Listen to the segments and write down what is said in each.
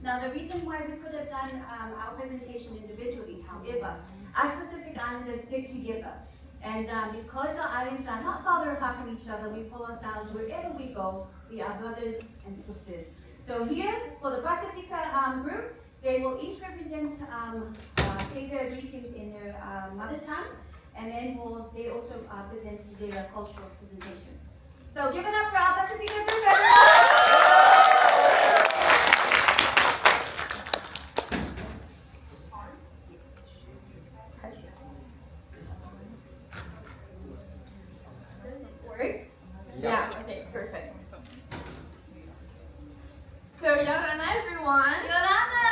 Now, the reason why we could have done our presentation individually, however, our Pacific Islanders stick together. And because our islands are not farther apart from each other, we pull ourselves wherever we go. We are brothers and sisters. So here, for the Pacifica group, they will each represent, say their greetings in their mother tongue, and then they also present their cultural presentation. So give it up for our Pacifica group, everyone! Yeah, okay, perfect. So, Yorana everyone! Yorana!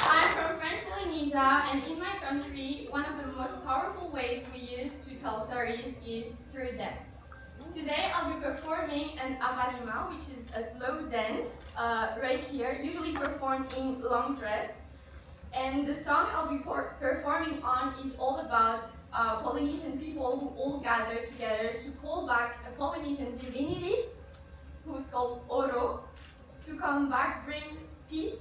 I'm from French Polynesia, and in my country, one of the most powerful ways we use to tell stories is through dance. Today I'll be performing an avarima, which is a slow dance, right here, usually performed in long dress. And the song I'll be performing on is all about Polynesian people who all gather together to call back a Polynesian divinity, who's called Oro, to come back, bring peace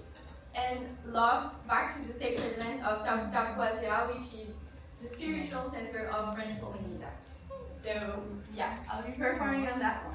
and love back to the sacred land of Tapuatea, which is the spiritual center of French Polynesia. So, yeah, I'll be performing on that one.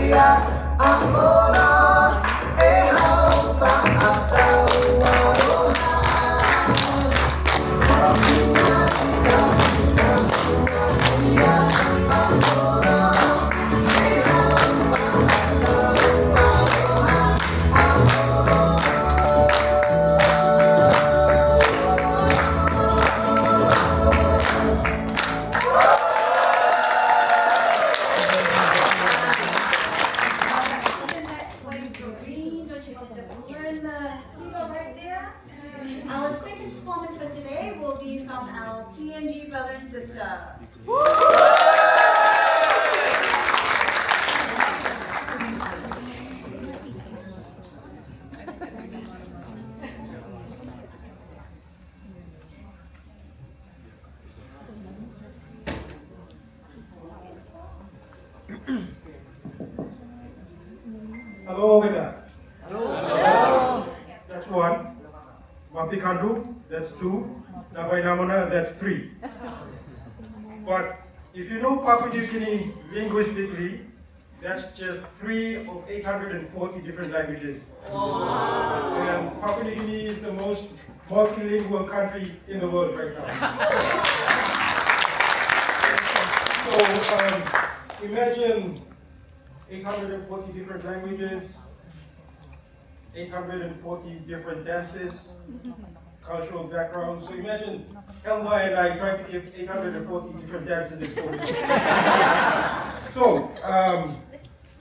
Yeah. Our second performance for today will be from our PNG brother and sister. Hello, Gita. Hello. That's one. Mapikandu, that's two. Nabainamona, that's three. But if you know Papua New Guinea linguistically, that's just 3 of 840 different languages. And Papua New Guinea is the most multilingual country in the world right now. So imagine 840 different languages, 840 different dances, cultural backgrounds. So imagine Elma and I trying to give 840 different dances in 4 minutes. So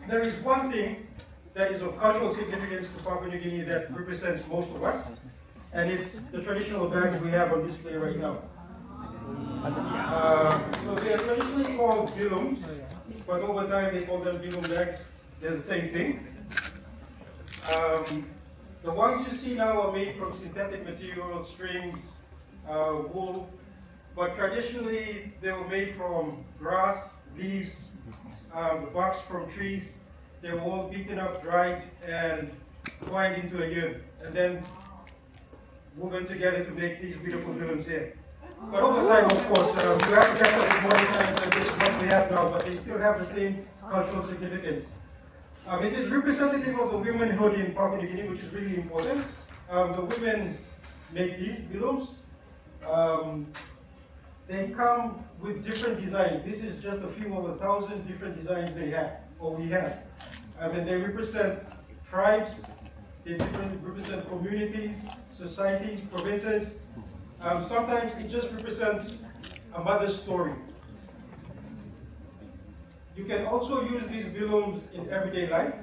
there is one thing that is of cultural significance to Papua New Guinea that represents most of us, and it's the traditional bags we have on display right now. So they are traditionally called bilums, but over time they call them bilum bags. They're the same thing. The ones you see now are made from synthetic materials, strings, wool, but traditionally they were made from grass, leaves, the barks from trees. They were all beaten up, dried, and twined into a yun, and then woven together to make these beautiful bilums here. But over time, of course, you have to get a modernized, and this is what we have now, but they still have the same cultural significance. It is representative of the womenhood in Papua New Guinea, which is really important. The women make these bilums. They come with different designs. This is just a few of 1,000 different designs they have, or we have. And they represent tribes, they represent communities, societies, provinces. Sometimes it just represents a mother's story. You can also use these bilums in everyday life.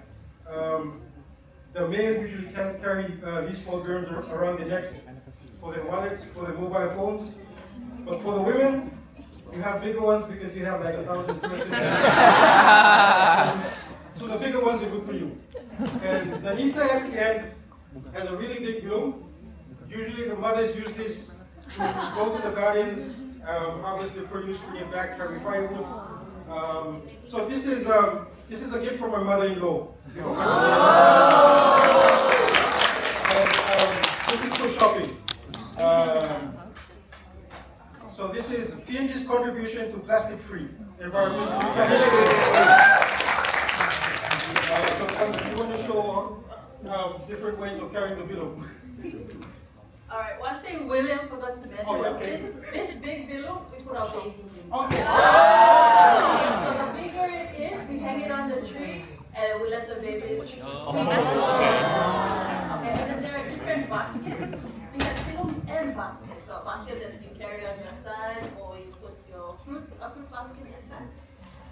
The male usually can carry these small girls around their necks for their wallets, for their mobile phones. But for the women, you have bigger ones because you have like 1,000 persons. So the bigger ones are good for you. And the Nisa at the end has a really big bilum. Usually the mothers use this to go to the gardens, harvest the produce, bring it back, carry firewood. So this is a gift from my mother-in-law. This is for shopping. So this is PNG's contribution to plastic-free environment. So you want to show different ways of carrying the bilum. All right, one thing William forgot to mention was this big bilum, we put our babies in. Okay. So the bigger it is, we hang it on the tree and we let the babies swing on the tree. Okay, and then there are different baskets. We have bilums and baskets. So a basket that you carry on your side, or you put your fruit basket inside.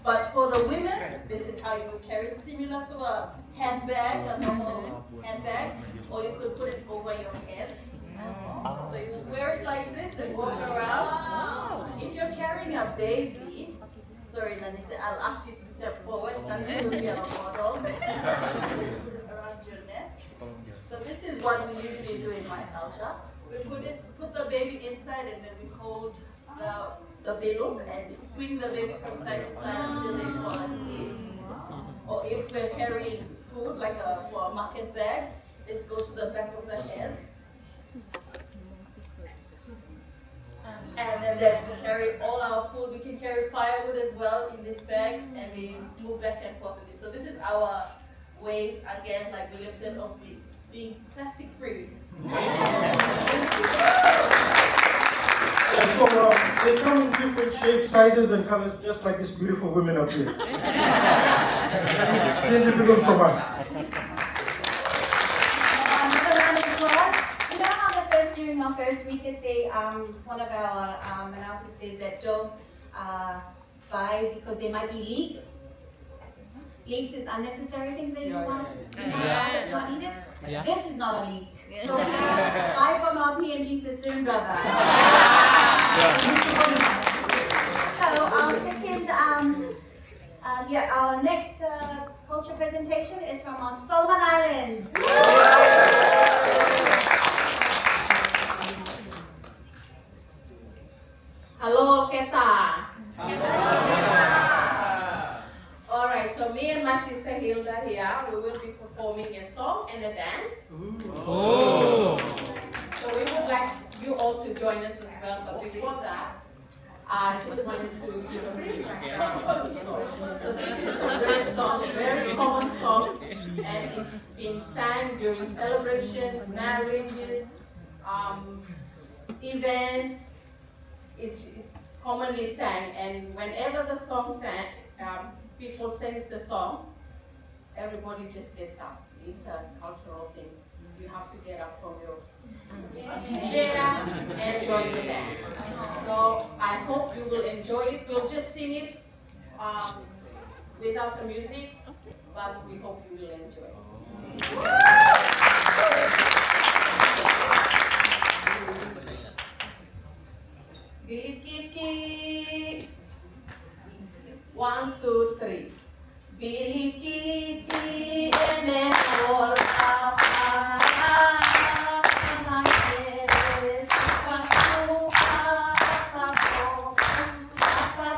But for the women, this is how you would carry it, similar to a handbag, a normal handbag, or you could put it over your head. So you wear it like this and walk around. If you're carrying a baby, sorry, Nancy, I'll ask you to step forward. Nancy will be our model. Around your neck. So this is what we usually do in my house. We put the baby inside, and then we hold the bilum and we swing the baby from side to side until they fall asleep. Or if we're carrying food, like for a market bag, this goes to the back of the head. And then we carry all our food. We can carry firewood as well in these bags, and we move back and forth with this. So this is our ways, again, like William said, of being plastic free. So they come in different shapes, sizes, and colors, just like these beautiful women up here. These are bilums from us. During our first week, they say one of our announcers says that don't buy because there might be leaks. Leaks is unnecessary things that you want to buy that's not needed. Yeah. This is not a leak. Yeah. So please buy from our PNG sister and brother. So our second, our next culture presentation is from our Solomon Islands. Hello, Keta. Alright, so me and my sister Hilda here, we will be performing performing a song and a dance. Oh. So we would like you all to join us as well. But before that, I just wanted to give a brief background of the song. So this is a great song, a very common song, and it's been sang during celebrations, marriages, events. It's commonly sang, and whenever the song sang, people sings the song, everybody just gets up. It's a cultural thing. You have to get up from your chair and join the dance. So I hope you will enjoy it. We'll just sing it without the music, but we hope you will enjoy it. Bilikiki, 1, 2, 3. Bilikiki ene apa eres pasuka tapo apa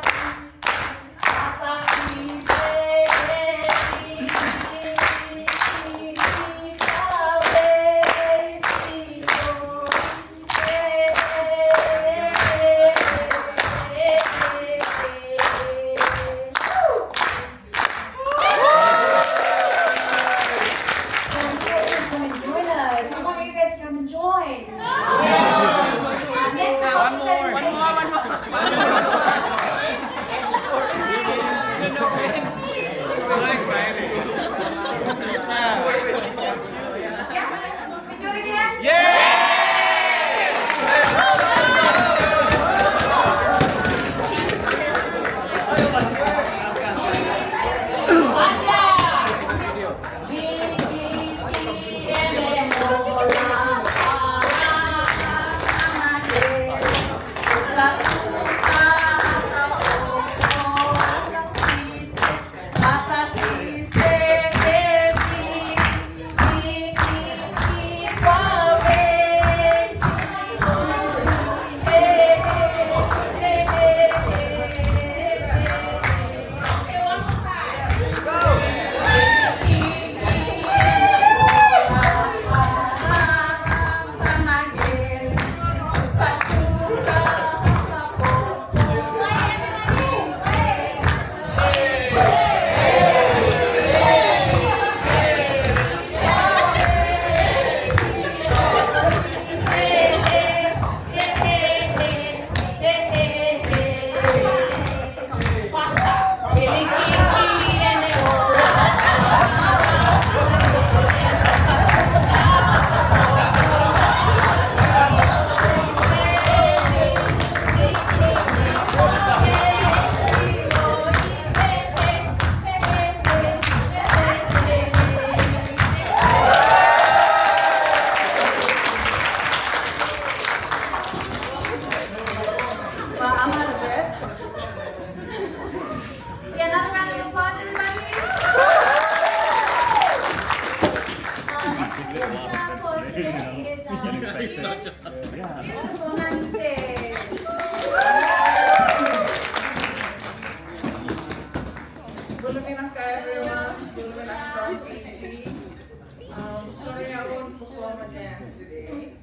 Sorry, I won't perform a dance today,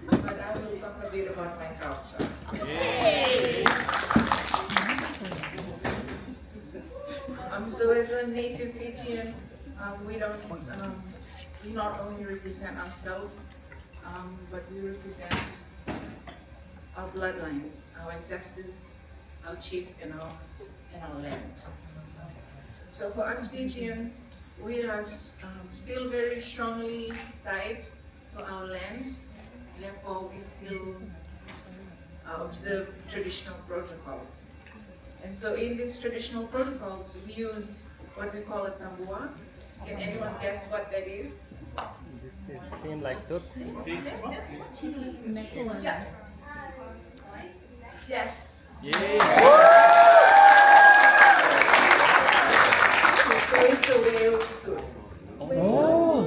but I will talk a bit about my culture. Hey. So as a native Fijian, we not only represent ourselves, but we represent our bloodlines, our ancestors, our chief, and our land. So for us Fijians, we are still very strongly tied to our land. Therefore, we still observe traditional protocols. And so in these traditional protocols, we use what we call a tambua. Can anyone guess what that is? This seems like tooth. Yeah. Yes. So it's a whale's tooth. Oh.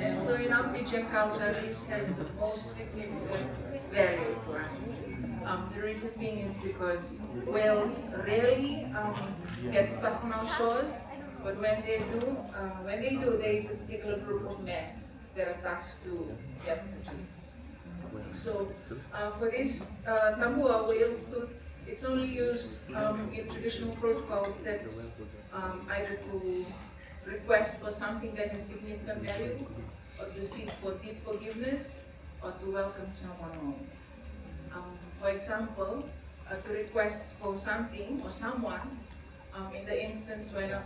And so in our Fijian culture, this has the most significant value to us. The reason being is because whales rarely get stuck on our shores, But when they do, there is a particular group of men that are tasked to get the tooth. So for this tambua whale's tooth, it's only used in traditional protocols that's either to request for something that has significant value, or to seek for deep forgiveness, or to welcome someone home. For example, to request for something or someone, in the instance when a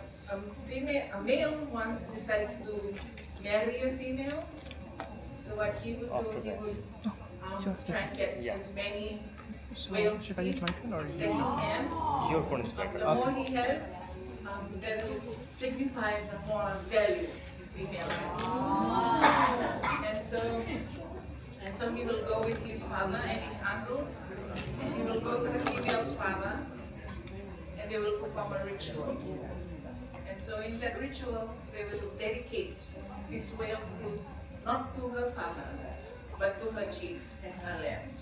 male once decides to marry a female, so what he would do, he would try and get as many whales Should I use my phone or that he can. your phone is better? The more he has, that will signify the more value the female has. And so he will go with his father and his uncles, and he will go to the female's father, and they will perform a ritual. And so in that ritual, they will dedicate these whales to, not to her father, but to her chief and her land.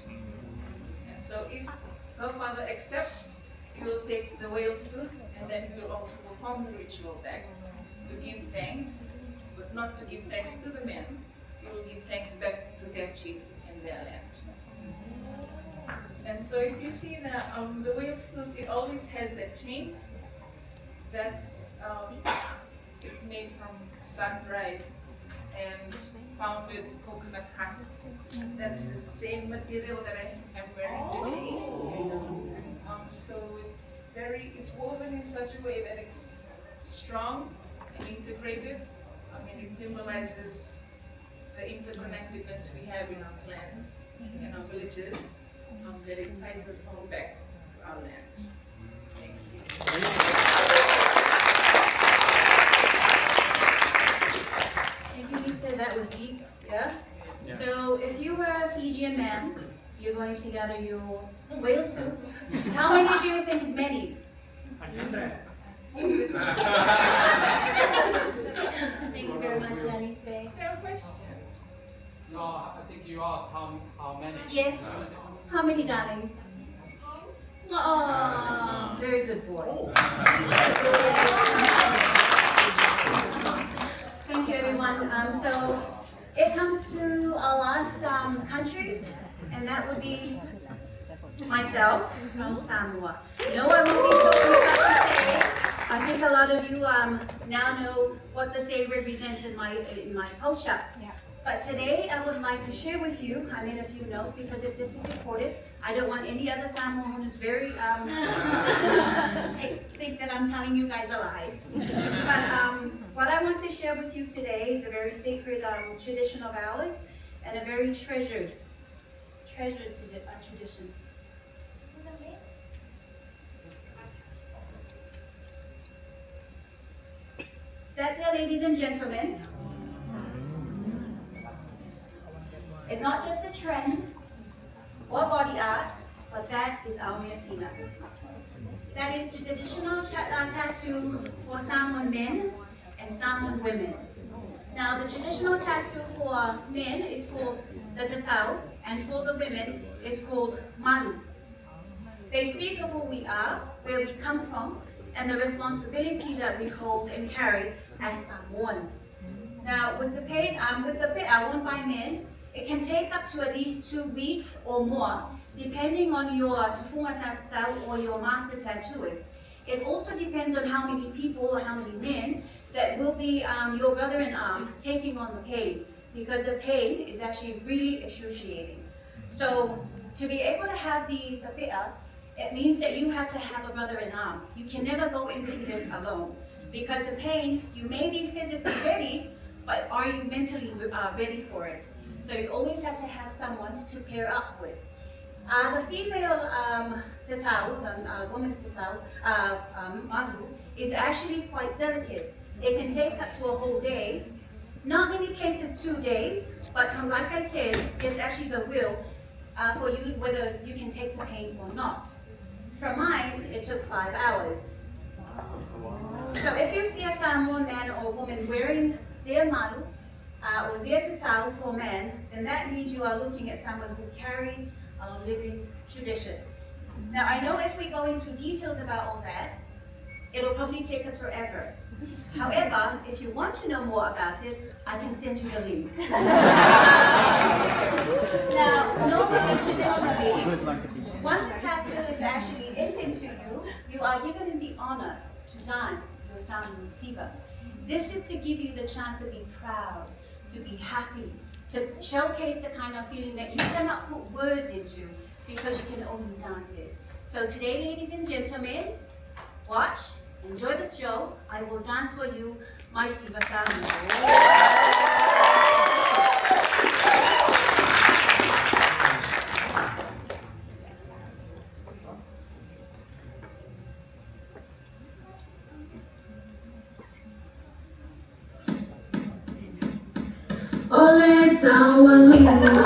And so if her father accepts, he will take the whale's tooth, and then he will also perform the ritual back to give thanks, but not to give thanks to the men. He will give thanks back to their chief and their land. And so if you see the whale's tooth, it always has that chain. That's it's made from sun-dried and pounded coconut husks. That's the same material that I am wearing today. So it's woven in such a way that it's strong and integrated. I mean, it symbolizes the interconnectedness we have in our clans, in our villages, that it ties us all back to our land. Thank you. Thank you, Lisa. That was deep. Yeah? So if you were a Fijian man, you're going to gather your whale soup. How many do you think is many? Thank you very much, Nanny. Is there a question? No, I think you asked how many. Yes. How many, darling? Oh, very good boy. Thank you, everyone. So it comes to our last country, and that would be myself from Samoa. No, I won't be talking about the say. I think a lot of you now know what the say represents in my culture. Yeah. But today I would like to share with you, I made a few notes because if this is recorded, I don't want any other Samoan who's very, think that I'm telling you guys a lie. But what I want to share with you today is a very sacred tradition of ours and a very treasured tradition. That there, ladies and gentlemen, it's not just a trend or body art, but that is our Messina. That is the traditional tattoo for Samoan men and Samoan women. Now, the traditional tattoo for men is called the tatau, and for the women is called malu. They speak of who we are, where we come from, and the responsibility that we hold and carry as Samoans. Now, with the pe'a worn by men, it can take up to at least 2 weeks or more, depending on your tufuma tatau or your master tattooist. It also depends on how many people or how many men that will be your brother-in-arm taking on the pain, because the pain is actually really excruciating. So, to be able to have the pe'a, it means that you have to have a brother-in-arm. You can never go into this alone, because the pain, you may be physically ready, but are you mentally ready for it? So you always have to have someone to pair up with. The female tatau, the woman's tatau, malu, is actually quite delicate. It can take up to a whole day. Not many cases 2 days, but like I said, it's actually the will for you whether you can take the pain or not. For mine, it took 5 hours. So if you see a Samoan man or woman wearing their malu or their tatau for men, then that means you are looking at someone who carries a living tradition. Now I know if we go into details about all that, It'll probably take us forever. However, if you want to know more about it, I can send you the link. Now, normally, traditionally, once a tattoo is actually inked into you, you are given the honor to dance your sound siva. This is to give you the chance to be proud, to be happy, to showcase the kind of feeling that you cannot put words into because you can only dance it. So today, ladies and gentlemen, watch, enjoy the show. I will dance for you my Siva sound. Ole tawalina.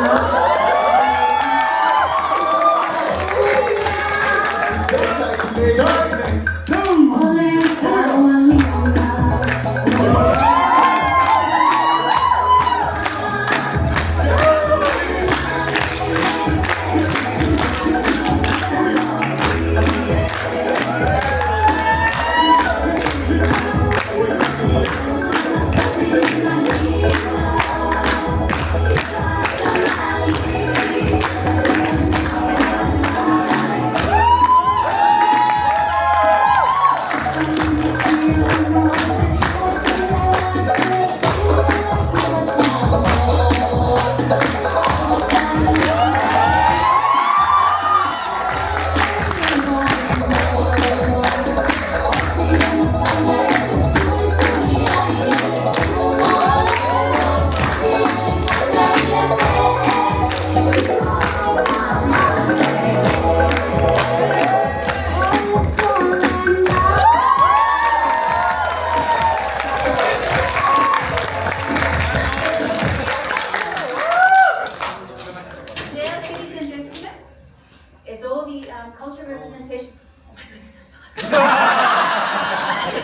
Cultural representation. Oh my goodness, I'm so happy.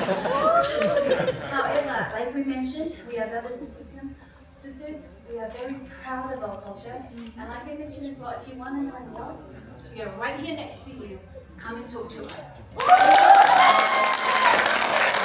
However, like we mentioned, we are brothers and sisters. We are very proud of our culture. And like I mentioned as well, if you want to know more, we are right here next to you. Come and talk to us.